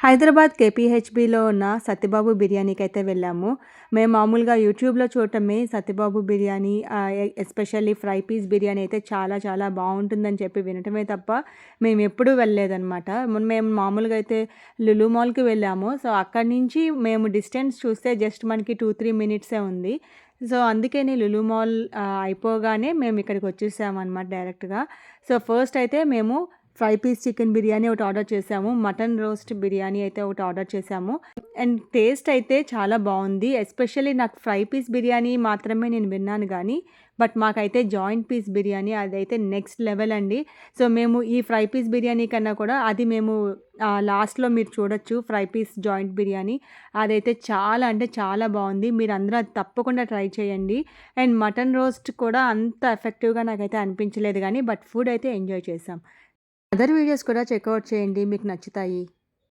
హైదరాబాద్ కేపీహెచ్‌బీలో ఉన్న సత్యబాబు బిర్యానీకైతే వెళ్ళాము. మేము మామూలుగా యూట్యూబ్‌లో చూడటమే Satyababu biryani especially fry piece biryani అయితే చాలా చాలా బావుంటుందని చెప్పి వినటమే తప్ప మేమెప్పుడూ వెళ్ళలేదనమాట. మేము మామూలుగా అయితే లులు మాల్‌కి వెళ్ళాము. సో, అక్కడి నుంచి మేము డిస్టెన్స్ చూస్తే జస్ట్ మనకి 2, 3 మినిట్సే ఉంది. సో, అందుకని లులు మాల్ అయిపోగానే మేము ఇక్కడికొచ్చేసామనమాట డైరెక్ట్‌గా. సో, ఫస్ట్ అయితే మేము ఫ్రై పీస్ చికెన్ బిర్యానీ ఒకటి ఆర్డర్ చేసాము. మటన్ రోస్ట్ బిర్యానీ అయితే ఒకటి ఆర్డర్ చేసాము. అండ్ టేస్ట్ అయితే చాలా బావుంది. ఎస్పెషల్లీ నాకు ఫ్రై పీస్ బిర్యానీ మాత్రమే నేను విన్నాను గానీ, బట్ మాకైతే జాయింట్ పీస్ బిర్యానీ అదైతే నెక్స్ట్ లెవెల్ అండి. సో, మేము ఈ ఫ్రై పీస్ బిర్యానీ కన్నా కూడా అది మేము లాస్ట్‌లో మీరు చూడొచ్చు ఫ్రై పీస్ జాయింట్ బిర్యానీ. అదైతే చాలా అంటే చాలా బావుంది. మీరందరూ అది తప్పకుండా ట్రై చేయండి. అండ్ మటన్ రోస్ట్ కూడా అంత ఎఫెక్టివ్‌గా నాకైతే అనిపించలేదు గానీ, బట్ ఫుడ్ అయితే ఎంజాయ్ చేశాం. అదర్ వీడియోస్ కూడా చెక్‌ఔట్ చేయండి. మీకు నచ్చుతాయి.